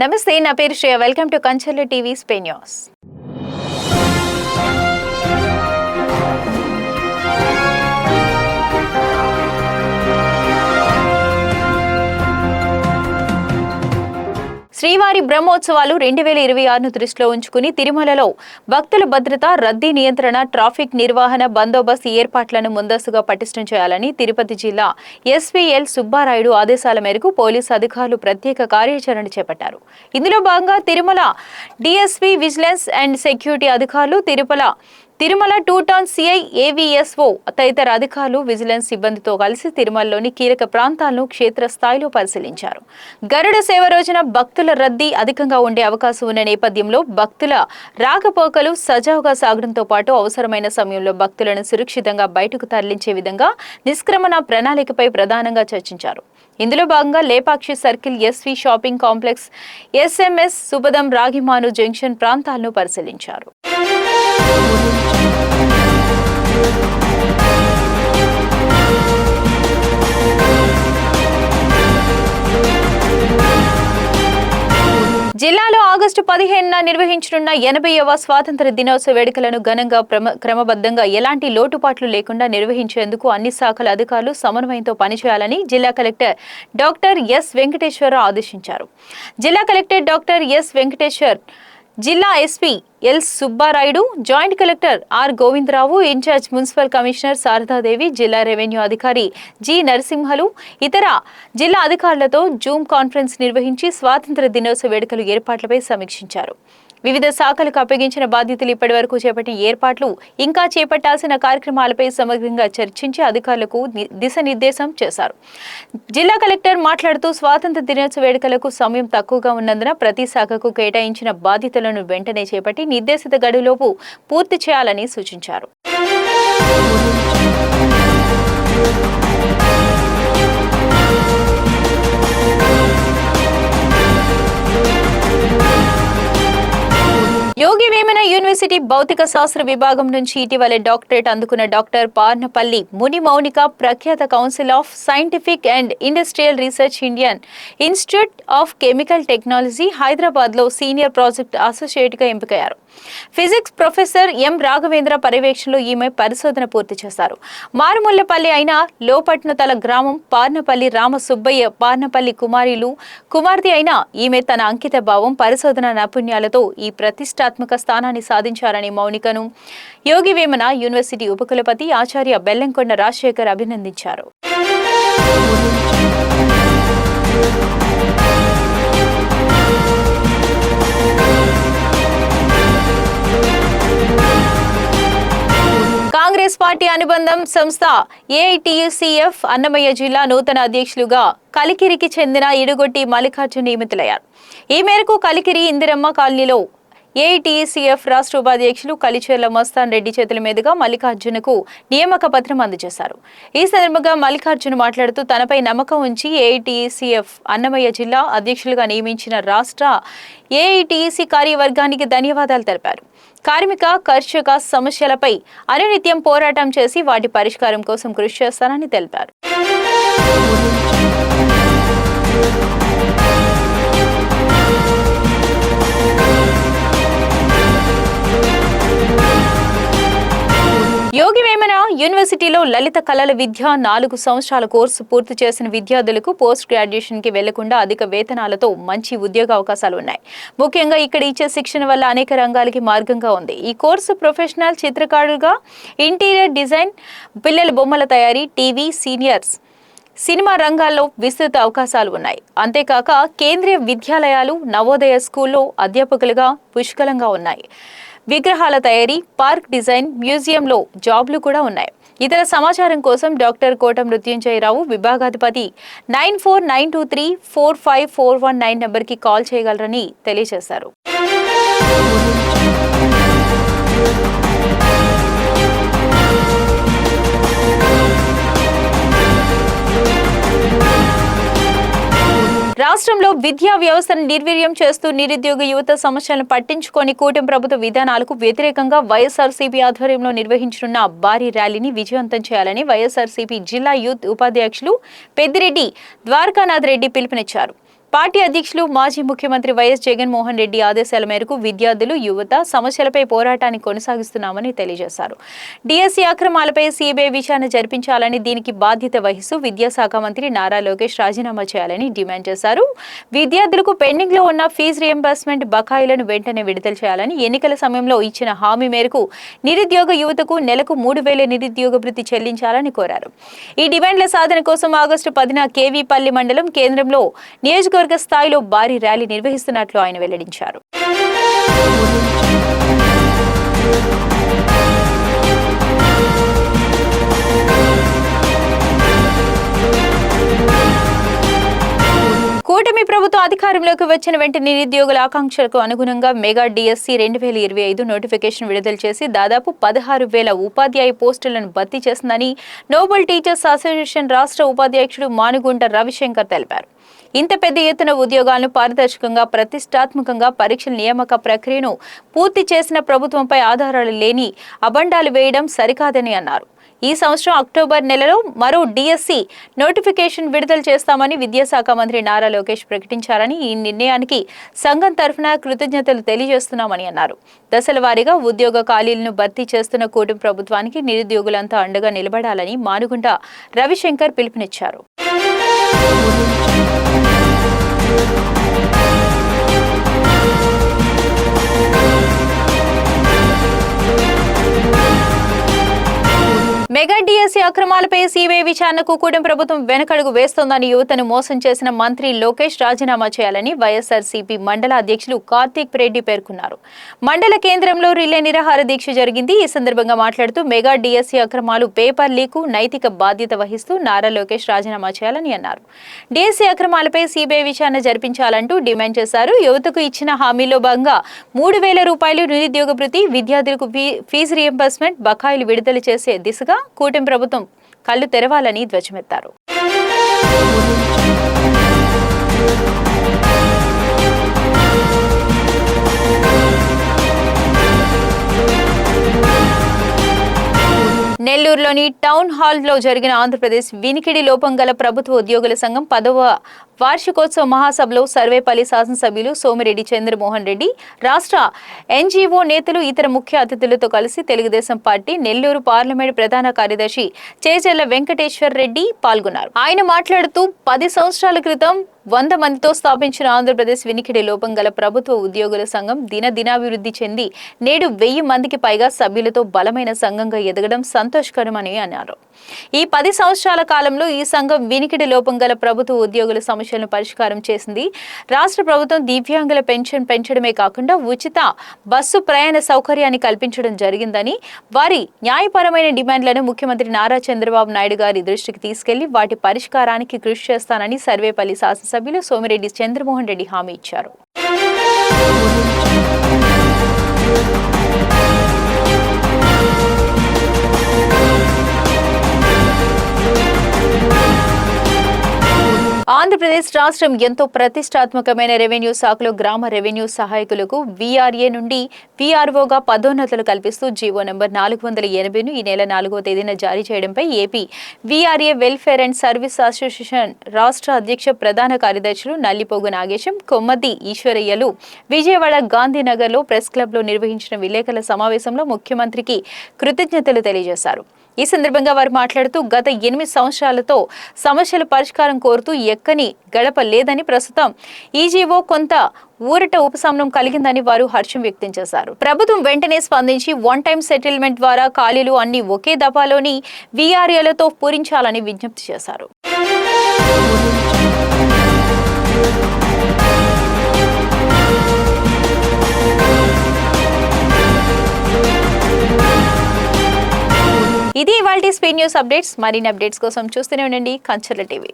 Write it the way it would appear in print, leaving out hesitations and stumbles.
నమస్తే, నా పేరు Shreya. Welcome to Kancharla TV స్పే న్యూస్. శ్రీవారి బ్రహ్మోత్సవాలు 2026ను దృష్టిలో ఉంచుకుని తిరుమలలో భక్తుల భద్రత, రద్దీ నియంత్రణ, ట్రాఫిక్ నిర్వహణ, బందోబస్తు ఏర్పాట్లను ముందస్తుగా పటిష్టం చేయాలని తిరుపతి జిల్లా ఎస్పీ ఎల్ సుబ్బారాయుడు ఆదేశాల మేరకు పోలీసు అధికారులు ప్రత్యేక కార్యాచరణ చేపట్టారు. ఇందులో భాగంగా Tirumala DSP vigilance and security అధికారులు, తిరుమల 2 టౌన్ సిఐ, ఏవీఎస్ఓ తదితర అధికారులు విజిలెన్స్ సిబ్బందితో కలిసి తిరుమలలోని కీలక ప్రాంతాలను క్షేత్రస్థాయిలో పరిశీలించారు. గరుడ సేవ రోజున భక్తుల రద్దీ అధికంగా ఉండే అవకాశం ఉన్న నేపథ్యంలో భక్తుల రాకపోకలు సజావుగా సాగడంతో పాటు అవసరమైన సమయంలో భక్తులను సురక్షితంగా బయటకు తరలించే విధంగా నిష్క్రమణ ప్రణాళికపై ప్రధానంగా చర్చించారు. ఇందులో భాగంగా Lepakshi circle, SV shopping complex, SMS సుబదం, రాగిమాను జంక్షన్ ప్రాంతాలను పరిశీలించారు. జిల్లాలో ఆగస్టు 15న నిర్వహించనున్న 80వ స్వాతంత్ర దినోత్సవ వేడుకలను ఘనంగా క్రమబద్ధంగా ఎలాంటి లోటుపాట్లు లేకుండా నిర్వహించేందుకు అన్ని శాఖల అధికారులు సమన్వయంతో పనిచేయాలని జిల్లా కలెక్టర్ డాక్టర్ ఎస్ వెంకటేశ్వరరావు ఆదేశించారు. జిల్లా కలెక్టర్ డాక్టర్ ఎస్ వెంకటేశ్వర్, జిల్లా SP L Subbarayudu, joint collector R Govindarao, incharge municipal commissioner Sharadadevi, జిల్లా రెవెన్యూ అధికారి జి నరసింహలు ఇతర జిల్లా అధికారులతో జూమ్ కాన్ఫరెన్స్ నిర్వహించి స్వాతంత్ర దినోత్సవ వేడుకల ఏర్పాట్లపై సమీక్షించారు. వివిధ శాఖలకు అప్పగించిన బాధ్యతలు ఇప్పటి వరకు చేపట్టిన ఏర్పాట్లు, ఇంకా చేపట్టాల్సిన కార్యక్రమాలపై సమగ్రంగా చర్చించి అధికారులకు దిశానిర్దేశం చేశారు. జిల్లా కలెక్టర్ మాట్లాడుతూ స్వాతంత్ర దినోత్సవ వేడుకలకు సమయం తక్కువగా ఉన్నందున ప్రతి శాఖకు కేటాయించిన బాధ్యతలను వెంటనే చేపట్టి నిర్దేశిత గడువులోపు పూర్తి చేయాలని సూచించారు. యోగి వేమన యూనివర్సిటీ భౌతిక శాస్త్ర విభాగం నుంచి ఇటీవలే డాక్టరేట్ అందుకున్న డాక్టర్ పార్నపల్లి ముని మౌనిక ప్రఖ్యాత council of scientific and industrial research, Indian institute of chemical technology, హైదరాబాద్లో సీనియర్ ప్రాజెక్ట్ అసోసియేట్గా ఎంపికయ్యారు. ఫిజిక్స్ ప్రొఫెసర్ ఎం రాఘవేంద్ర పర్యవేక్షణలో ఈమె పరిశోధన పూర్తి చేశారు. మారుముల్లపల్లి అయిన లోపట్నతల గ్రామం పార్నపల్లి రామసుబ్బయ్య పార్నపల్లి కుమార్తె అయిన ఈమె తన అంకిత భావం, పరిశోధన నైపుణ్యాలతో ఈ ప్రతిష్టాత్మక స్థానాన్ని సాధించారని మౌనికను యోగి వేమన యూనివర్సిటీ ఉపకులపతి ఆచార్య బెల్లంకొండ రాజశేఖర్ అభినందించారు. కాంగ్రెస్ పార్టీ అనుబంధం సంస్థ ఏఐటియుసిఎఫ్ అన్నమయ్య జిల్లా నూతన అధ్యక్షులుగా కలికిరికి చెందిన ఇడుగొట్టి మల్లికార్జున్ నియమితులయ్యారు. ఈ మేరకు కలికిరి ఇందిరమ్మ కాలనీలో ఏఐటియుసిఎఫ్ రాష్ట్ర ఉపాధ్యక్షులు కలిచెర్ల మస్తాన్ రెడ్డి చేతుల మీదుగా మల్లికార్జునకు నియామక పత్రం అందజేశారు. ఈ సందర్భంగా మల్లికార్జున్ మాట్లాడుతూ తనపై నమ్మకం ఉంచి ఏఐటియుసిఎఫ్ అన్నమయ్య జిల్లా అధ్యక్షులుగా నియమించిన రాష్ట్ర ఏఐటియుసి కార్యవర్గానికి ధన్యవాదాలు తెలిపారు. కార్మిక, కర్షక సమస్యలపై అనునిత్యం పోరాటం చేసి వాటి పరిష్కారం కోసం కృషి చేస్తానని తెలిపారు. యోగి వేమన యూనివర్సిటీలో లలిత కళల విద్య 4 సంవత్సరాల కోర్సు పూర్తి చేసిన విద్యార్థులకు పోస్ట్ గ్రాడ్యుయేషన్ కి వెళ్లకుండా అధిక వేతనాలతో మంచి ఉద్యోగ అవకాశాలు ఉన్నాయి. ముఖ్యంగా ఇక్కడ ఇచ్చే శిక్షణ వల్ల అనేక రంగాలకి మార్గంగా ఉంది. ఈ కోర్సు ప్రొఫెషనల్ చిత్రకారులుగా, ఇంటీరియర్ డిజైన్, పిల్లల బొమ్మల తయారీ, టీవీ, సినిమా రంగాల్లో విస్తృత అవకాశాలు ఉన్నాయి. అంతేకాక కేంద్రీయ విద్యాలయాలు, నవోదయ స్కూల్లో అధ్యాపకులుగా పుష్కలంగా ఉన్నాయి. విగ్రహాల తయారీ, పార్క్ డిజైన్, మ్యూజియంలో జాబ్లు కూడా ఉన్నాయి. ఇతర సమాచారం కోసం డాక్టర్ కోట మృత్యుంజయరావు, విభాగాధిపతి 9492345419 నంబర్కి కాల్ చేయగలరని తెలియజేశారు. రాష్ట్రంలో విద్యా వ్యవస్థను నిర్వీర్యం చేస్తూ నిరుద్యోగ యువత సమస్యలను పట్టించుకొని కూటమి ప్రభుత్వ విధానాలకు వ్యతిరేకంగా వైఎస్ఆర్సీపీ ఆధ్వర్యంలో నిర్వహించనున్న భారీ ర్యాలీని విజయవంతం చేయాలని వైఎస్ఆర్సీపీ జిల్లా యూత్ ఉపాధ్యక్షులు పెద్దిరెడ్డి ద్వారకానాథ్ రెడ్డి పిలుపునిచ్చారు. పార్టీ అధ్యక్షులు మాజీ ముఖ్యమంత్రి వైఎస్ జగన్మోహన్ రెడ్డి ఆదేశాల మేరకు విద్యార్థులు, యువత సమస్యలపై పోరాటాన్ని కొనసాగిస్తున్నామని తెలియజేశారు. డిఎస్సి అక్రమాలపై సిబిఐ విచారణ జరిపించాలని, దీనికి బాధ్యత వహిస్తూ విద్యాశాఖ మంత్రి నారా లోకేష్ రాజీనామా చేయాలని డిమాండ్ చేశారు. విద్యార్థులకు పెండింగ్ లో ఉన్న ఫీజు రియంబర్స్మెంట్ బకాయిలను వెంటనే విడుదల చేయాలని, ఎన్నికల సమయంలో ఇచ్చిన హామీ మేరకు నిరుద్యోగ యువతకు నెలకు 3,000 నిరుద్యోగ భృతి చెల్లించాలని కోరారు. ఈ డిమాండ్ల సాధన కోసం ఆగస్టు 10న కేవీపల్లి మండలం కేంద్రంలో నియోజకవర్గ స్థాయిలో భారీ ర్యాలీ నిర్వహిస్తున్నట్లు ఆయన వెల్లడించారు. కూటమి ప్రభుత్వం అధికారంలోకి వచ్చిన వెంటనే నిరుద్యోగుల ఆకాంక్షలకు అనుగుణంగా మెగా డిఎస్సి 2025 నోటిఫికేషన్ విడుదల చేసి దాదాపు 16,000 ఉపాధ్యాయ పోస్టులను భర్తీ చేసిందని నోబెల్ టీచర్స్ అసోసియేషన్ రాష్ట్ర ఉపాధ్యక్షుడు మానుగుంట రవిశంకర్ తెలిపారు. ఇంత పెద్ద ఎత్తున ఉద్యోగాలను పారదర్శకంగా, ప్రతిష్టాత్మకంగా పరీక్షల నియామక ప్రక్రియను పూర్తి చేసిన ప్రభుత్వంపై ఆధారాలు లేని అబండాలు వేయడం సరికాదని అన్నారు. ఈ సంవత్సరం అక్టోబర్ నెలలో మరో డిఎస్సి నోటిఫికేషన్ విడుదల చేస్తామని విద్యాశాఖ మంత్రి నారా లోకేష్ ప్రకటించారని, ఈ నిర్ణయానికి సంఘం తరఫున కృతజ్ఞతలు తెలియజేస్తున్నామని అన్నారు. దశల వారీగా ఉద్యోగ ఖాళీలను భర్తీ చేస్తున్న కూటమి ప్రభుత్వానికి నిరుద్యోగులంతా అండగా నిలబడాలని మానుగుంట రవిశంకర్ పిలుపునిచ్చారు. మెగా డిఎస్సి అక్రమాలపై సిబిఐ విచారణకు కూటమి ప్రభుత్వం వెనకడుగు వేస్తోందని, యువతను మోసం చేసిన మంత్రి లోకేష్ రాజీనామా చేయాలని వైఎస్ఆర్సీపీ మండల అధ్యక్షులు కార్తీక్ రెడ్డి పేర్కొన్నారు. మండల కేంద్రంలో రిలే నిరాహార దీక్ష జరిగింది. ఈ సందర్భంగా మాట్లాడుతూ మెగా డిఎస్సి అక్రమాలు, పేపర్ లీకు నైతిక బాధ్యత వహిస్తూ నారా లోకేష్ రాజీనామా చేయాలని అన్నారు. డిఎస్సి అక్రమాలపై సిబిఐ విచారణ జరిపించాలంటూ డిమాండ్ చేశారు. యువతకు ఇచ్చిన హామీలో భాగంగా 3,000 రూపాయలు నిరుద్యోగ భృతి, విద్యార్థులకు ఫీజు రియంబర్స్మెంట్ బకాయిలు విడుదల చేసే దిశగా కూటమి ప్రభుత్వం కళ్లు తెరవాలని ధ్వజమెత్తారు. నెల్లూరులోని టౌన్ హాల్లో జరిగిన ఆంధ్రప్రదేశ్ వినికిడి లోపం గల ప్రభుత్వ ఉద్యోగుల సంఘం 10వ వార్షికోత్సవ మహాసభలో సర్వేపల్లి శాసనసభ్యులు సోమిరెడ్డి చంద్రమోహన్ రెడ్డి, రాష్ట్ర ఎన్జీఓ నేతలు, ఇతర ముఖ్య అతిథులతో కలిసి తెలుగుదేశం పార్టీ నెల్లూరు పార్లమెంట్ ప్రధాన కార్యదర్శి చేజర్ల వెంకటేశ్వర్ రెడ్డి పాల్గొన్నారు. ఆయన మాట్లాడుతూ 10 సంవత్సరాల క్రితం 100 మందితో స్థాపించిన ఆంధ్రప్రదేశ్ వినికిడి లోపం గల ప్రభుత్వ ఉద్యోగుల సంఘం దినాభివృద్ధి చెంది నేడు 1000 మందికి పైగా సభ్యులతో బలమైన సంఘంగా ఎదగడం సంతోషకరమని అన్నారు. ఈ 10 సంవత్సరాల కాలంలో ఈ సంఘం వినికిడి లోపం గల ప్రభుత్వ ఉద్యోగుల సమస్యలను పరిష్కారం చేసింది. రాష్ట్ర ప్రభుత్వం దివ్యాంగుల పెన్షన్ పెంచడమే కాకుండా ఉచిత బస్సు ప్రయాణ సౌకర్యాన్ని కల్పించడం జరిగిందని, వారి న్యాయపరమైన డిమాండ్లను ముఖ్యమంత్రి నారా చంద్రబాబు నాయుడు గారి దృష్టికి తీసుకెళ్లి వాటి పరిష్కారానికి కృషి చేస్తానని సర్వేపల్లి శాసనసభ్యులు సోమిరెడ్డి చంద్రమోహన్ రెడ్డి హామీ ఇచ్చారు. ఆంధ్రప్రదేశ్ రాష్ట్రం ఎంతో ప్రతిష్టాత్మకమైన రెవెన్యూ శాఖలో గ్రామ రెవెన్యూ సహాయకులకు వీఆర్ఏ నుండి వీఆర్ఓగా పదోన్నతులు కల్పిస్తూ జీవో నంబర్ 480ను ఈ నెల 4వ తేదీన జారీ చేయడంపై AP VRA welfare and service association రాష్ట్ర అధ్యక్ష ప్రధాన కార్యదర్శులు నల్లిపోగు నాగేశం, కొమ్మది ఈశ్వరయ్యలు విజయవాడ గాంధీనగర్లో ప్రెస్ క్లబ్లో నిర్వహించిన విలేకరుల సమావేశంలో ముఖ్యమంత్రికి కృతజ్ఞతలు తెలియజేశారు. ఈ సందర్భంగా వారు మాట్లాడుతూ గత 8 సంవత్సరాలతో సమస్యల పరిష్కారం కోరుతూ ఎక్కని గడప లేదని, ప్రస్తుతం ఈజీఓ కొంత ఊరట ఉపశమనం కలిగిందని వారు హర్షం వ్యక్తం చేశారు. ప్రభుత్వం వెంటనే స్పందించి 1 టైం సెటిల్మెంట్ ద్వారా ఖాళీలు అన్ని ఒకే దఫాలోని వీఆర్ఏలతో పూరించాలని విజ్ఞప్తి చేశారు. ఇది ఇవాల్టి స్పీడ్ న్యూస్ అప్డేట్స్. మరిన్ని అప్డేట్స్ కోసం చూస్తూనే ఉండండి కంచర్ల టీవీ.